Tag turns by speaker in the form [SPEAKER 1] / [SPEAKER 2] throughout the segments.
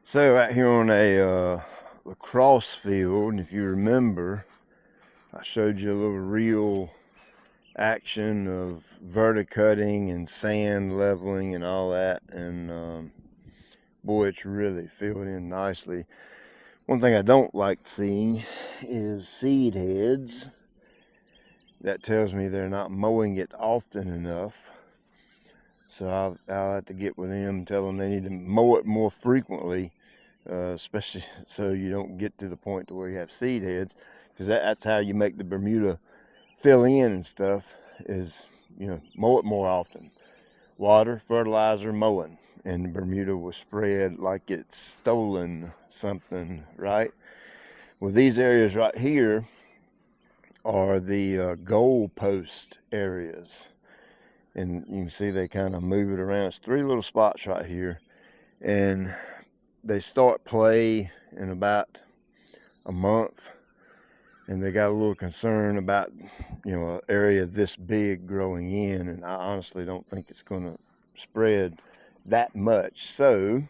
[SPEAKER 1] So out here on a lacrosse field, if you remember, I showed you a little real action of verticutting and sand leveling and all that, and boy, it's really filled in nicely. One thing I don't like seeing is seed heads. That tells me they're not mowing it often enough. So I'll have to get with them and tell them they need to mow it more frequently, especially so you don't get to the point to where you have seed heads, because that's how you make the Bermuda fill in and stuff, is, mow it more often. Water, fertilizer, mowing. And the Bermuda will spread like it's stolen something, right? Well, these areas right here are the goal post areas. And you can see they kind of move it around. It's 3 little spots right here. And they start play in about a month. And they got a little concern about, an area this big growing in. And I honestly don't think it's going to spread that much. So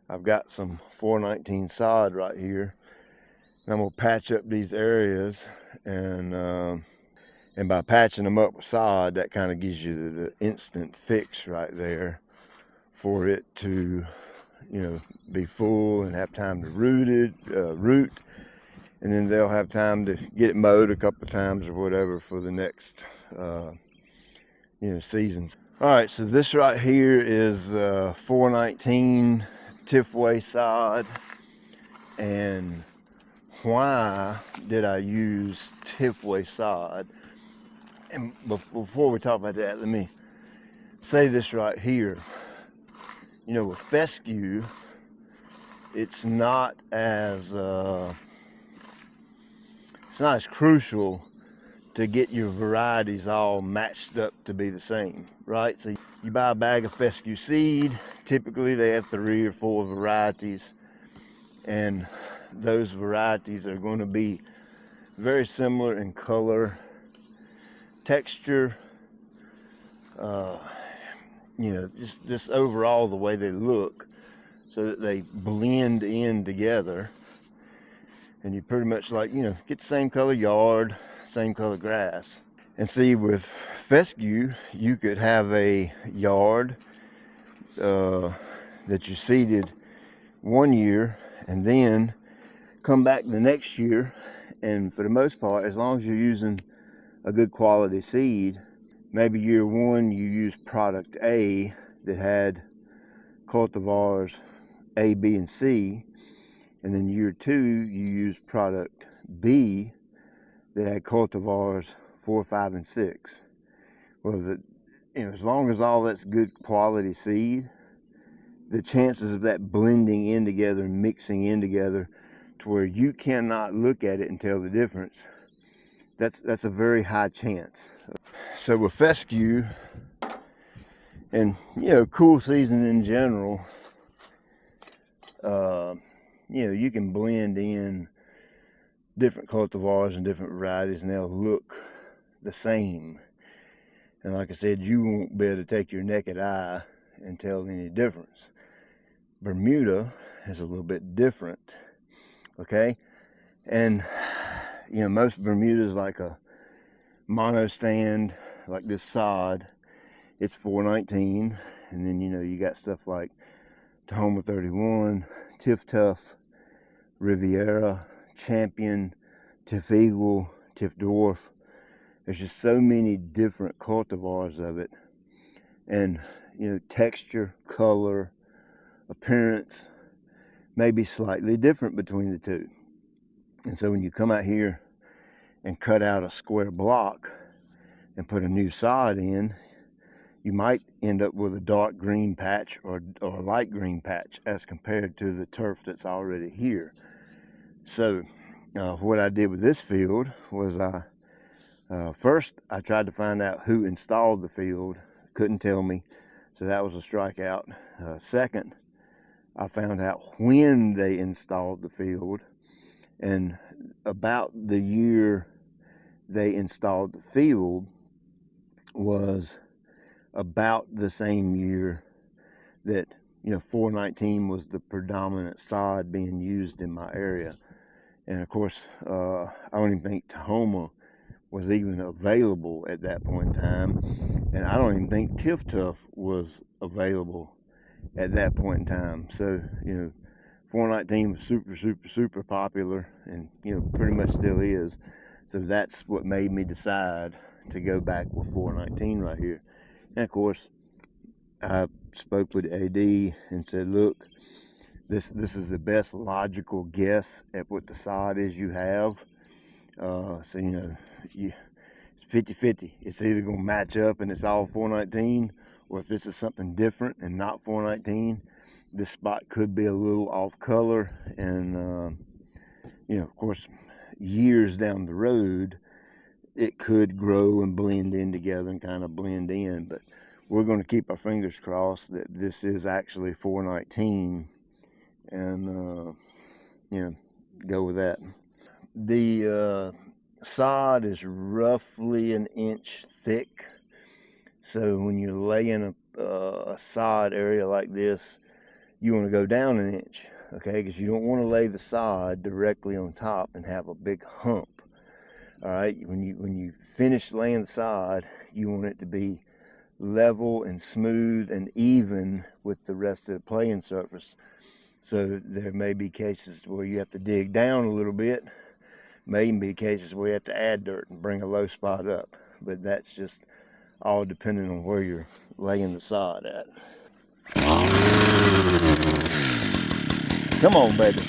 [SPEAKER 1] I've got some 419 sod right here. And I'm going to patch up these areas, and by patching them up with sod, that kind of gives you the instant fix right there for it to, be full and have time to root, and then they'll have time to get it mowed a couple of times or whatever for the next, seasons. All right, so this right here is 419 Tifway sod. And why did I use Tifway sod? And before we talk about that, let me say this right here. With fescue, it's not as crucial to get your varieties all matched up to be the same, right? So you buy a bag of fescue seed. Typically, they have 3 or 4 varieties, and those varieties are going to be very similar in color, texture, just overall the way they look, so that they blend in together, and you pretty much get the same color yard, same color grass. And see, with fescue, you could have a yard that you seeded one year and then come back the next year, and for the most part, as long as you're using a good quality seed, maybe year 1 you use product A that had cultivars A, B, and C, and then year 2 you use product B that had cultivars 4, 5, and 6. Well, as long as all that's good quality seed, the chances of that blending in together and mixing in together to where you cannot look at it and tell the difference, that's a very high chance. So with fescue and cool season in general, you can blend in different cultivars and different varieties and they'll look the same. And like I said, you won't be able to take your naked eye and tell any difference. Bermuda is a little bit different, okay? And most Bermudas, like a mono stand like this sod, it's 419, and then you got stuff like Tahoma 31, Tiff Tough, Riviera, Champion, Tiff Eagle, Tiff Dwarf. There's just so many different cultivars of it, and texture, color, appearance may be slightly different between the two. And so when you come out here and cut out a square block and put a new sod in, you might end up with a dark green patch or a light green patch as compared to the turf that's already here. So what I did with this field was first I tried to find out who installed the field. Couldn't tell me, so that was a strikeout. Second, I found out when they installed the field, and about the year they installed the field was about the same year that you know, 419 was the predominant sod being used in my area. And of course, I don't even think Tahoma was even available at that point in time. And I don't even think Tiff Tuff was available at that point in time. So, you know, 419 was super popular, and, you know, pretty much still is. So that's what made me decide to go back with 419 right here. And of course, I spoke with AD and said, look, this is the best logical guess at what the sod is you have. So, you know, it's 50-50. It's either going to match up and it's all 419, or if this is something different and not 419, this spot could be a little off color. And, you know, of course, years down the road, it could grow and blend in together and kind of blend in. But we're going to keep our fingers crossed that this is actually 419 and, you know, go with that. The sod is roughly an inch thick. So when you're laying a sod area like this, you want to go down an inch, okay? Because you don't want to lay the sod directly on top and have a big hump. All right, when you finish laying the sod, you want it to be level and smooth and even with the rest of the playing surface. So there may be cases where you have to dig down a little bit. May even be cases where you have to add dirt and bring a low spot up. But that's just all depending on where you're laying the sod at. Come on, baby.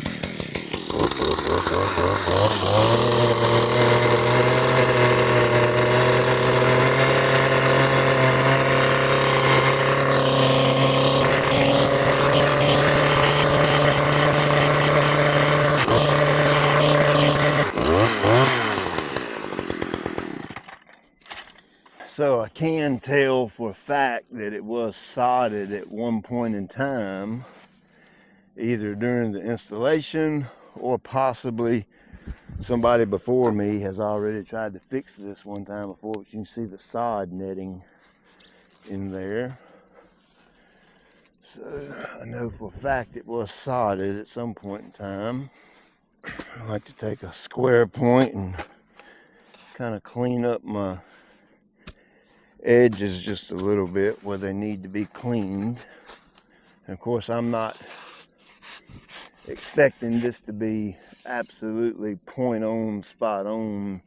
[SPEAKER 1] So I can tell for a fact that it was sodded at one point in time, either during the installation or possibly somebody before me has already tried to fix this one time before. But you can see the sod netting in there. So I know for a fact it was sodded at some point in time. I like to take a square point and kind of clean up my edges just a little bit where they need to be cleaned. And of course, I'm not expecting this to be absolutely point on, spot on,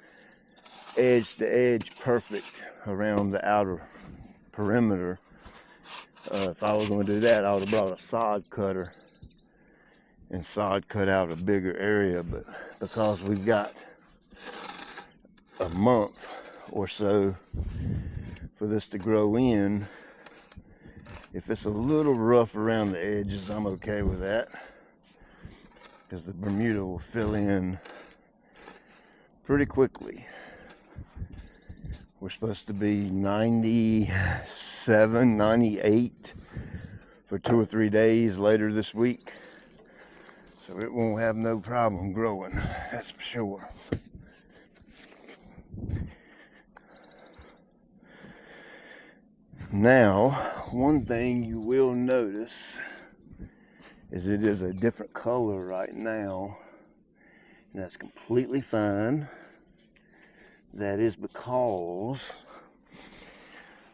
[SPEAKER 1] edge to edge perfect around the outer perimeter. If I was going to do that, I would have brought a sod cutter and sod cut out a bigger area. But because we've got a month or so for this to grow in, if it's a little rough around the edges, I'm okay with that, because the Bermuda will fill in pretty quickly. We're supposed to be 97, 98 for 2 or 3 days later this week, so it won't have no problem growing, that's for sure. Now, one thing you will notice is it is a different color right now, and that's completely fine. That is because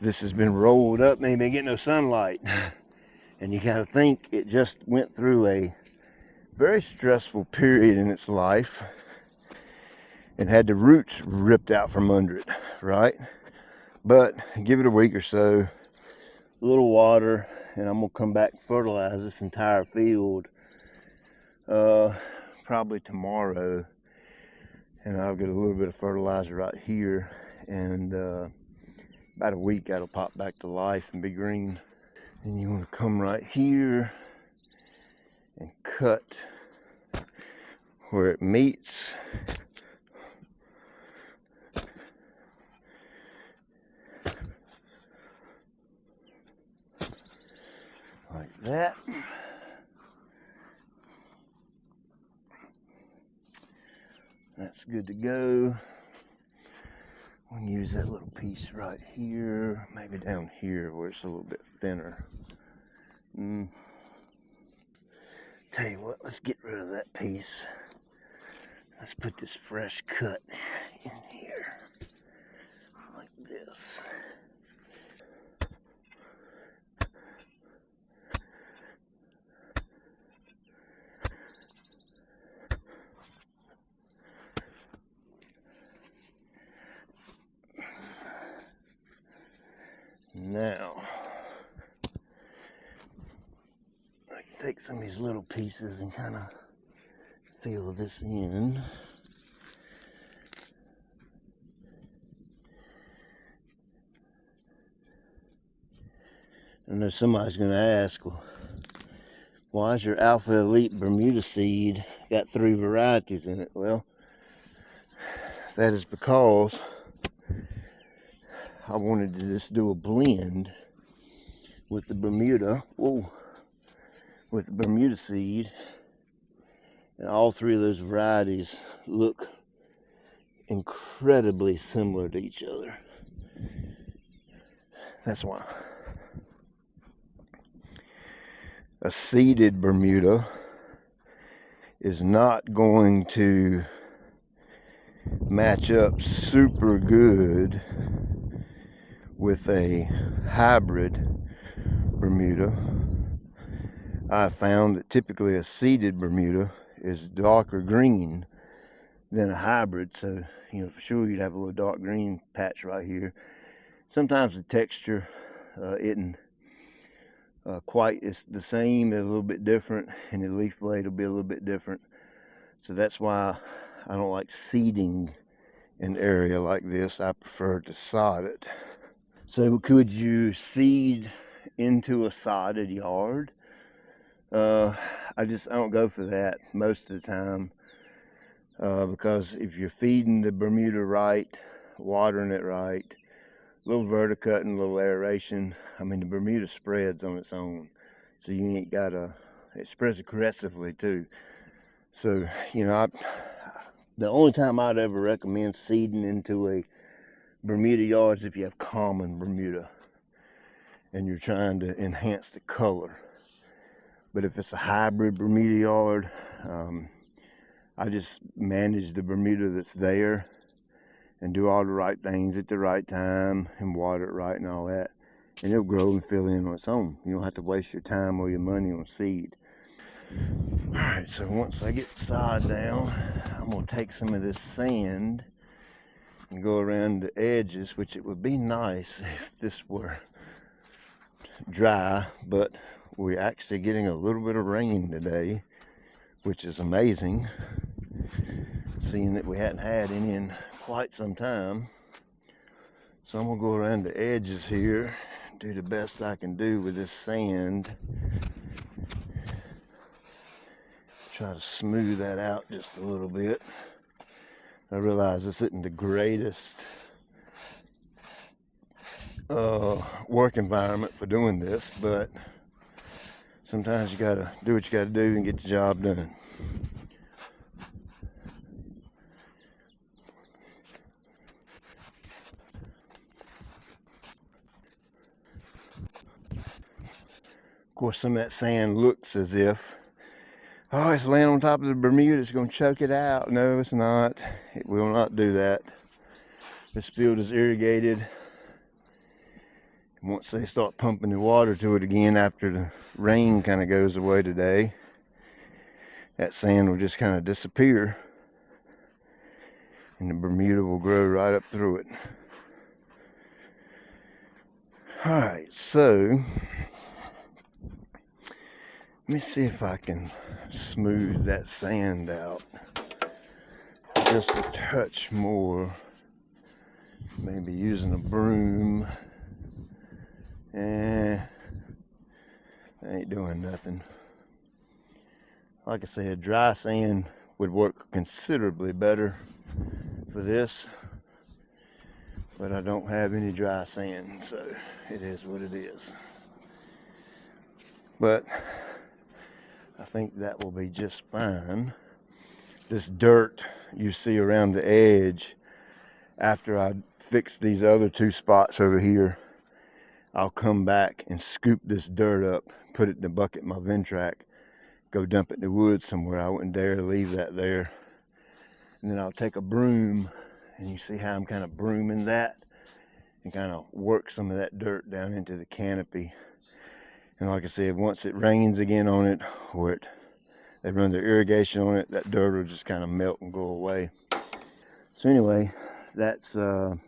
[SPEAKER 1] this has been rolled up and ain't been getting no sunlight. And you gotta think it just went through a very stressful period in its life and had the roots ripped out from under it, right? But give it a week or so, a little water, and I'm gonna come back and fertilize this entire field probably tomorrow. And I'll get a little bit of fertilizer right here, and about a week that'll pop back to life and be green. And you want to come right here and cut where it meets. Like that. That's good to go. I'm going to use that little piece right here, maybe down here where it's a little bit thinner. Tell you what, let's get rid of that piece. Let's put this fresh cut in here, like this. Now, I can take some of these little pieces and kind of fill this in. I know somebody's going to ask, well, why is your Alpha Elite Bermuda seed got 3 varieties in it? Well, that is because I wanted to just do a blend with the Bermuda, with the Bermuda seed, and all 3 of those varieties look incredibly similar to each other. That's why. A seeded Bermuda is not going to match up super good with a hybrid Bermuda. I found that typically a seeded Bermuda is darker green than a hybrid, so you know for sure you'd have a little dark green patch right here. Sometimes the texture isn't quite it's the same, it's a little bit different, and the leaf blade will be a little bit different. So that's why I don't like seeding an area like this. I prefer to sod it. So could you seed into a sodded yard? I don't go for that most of the time, because if you're feeding the Bermuda right, watering it right, a little verticutting, a little aeration, I mean the Bermuda spreads on its own, so you ain't gotta, it spreads aggressively too. So you know, the only time I'd ever recommend seeding into a Bermuda yard is if you have common Bermuda and you're trying to enhance the color. But if it's a hybrid Bermuda yard, I just manage the Bermuda that's there and do all the right things at the right time and water it right and all that, and it'll grow and fill in on its own. You don't have to waste your time or your money on seed. Alright, so once I get sod down, I'm going to take some of this sand and go around the edges, which it would be nice if this were dry, but we're actually getting a little bit of rain today, which is amazing, seeing that we hadn't had any in quite some time. So I'm gonna go around the edges here, do the best I can do with this sand, try to smooth that out just a little bit. I realize this isn't the greatest work environment for doing this, but sometimes you gotta do what you gotta do and get the job done. Of course, some of that sand looks as if, oh, it's laying on top of the Bermuda, it's going to choke it out. No, it's not. It will not do that. This field is irrigated. Once they start pumping the water to it again after the rain kind of goes away today, that sand will just kind of disappear and the Bermuda will grow right up through it. Alright, so let me see if I can smooth that sand out just a touch more. Maybe using a broom. I ain't doing nothing. Like I said, dry sand would work considerably better for this, but I don't have any dry sand, so it is what it is. But I think that will be just fine. This dirt you see around the edge, after I fix these other 2 spots over here, I'll come back and scoop this dirt up, put it in the bucket in my Ventrac, go dump it in the woods somewhere. I wouldn't dare leave that there. And then I'll take a broom, and you see how I'm kind of brooming that and kind of work some of that dirt down into the canopy. And like I said, once it rains again on it, or they run their irrigation on it, that dirt will just kind of melt and go away. So anyway, that's a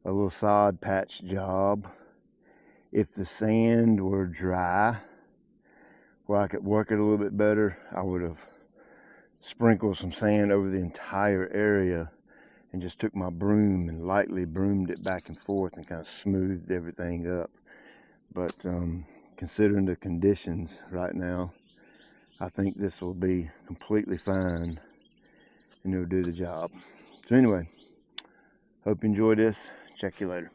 [SPEAKER 1] little sod patch job. If the sand were dry, where I could work it a little bit better, I would have sprinkled some sand over the entire area and just took my broom and lightly broomed it back and forth and kind of smoothed everything up. But considering the conditions right now, I think this will be completely fine and it'll do the job. So anyway, hope you enjoyed this. Check you later.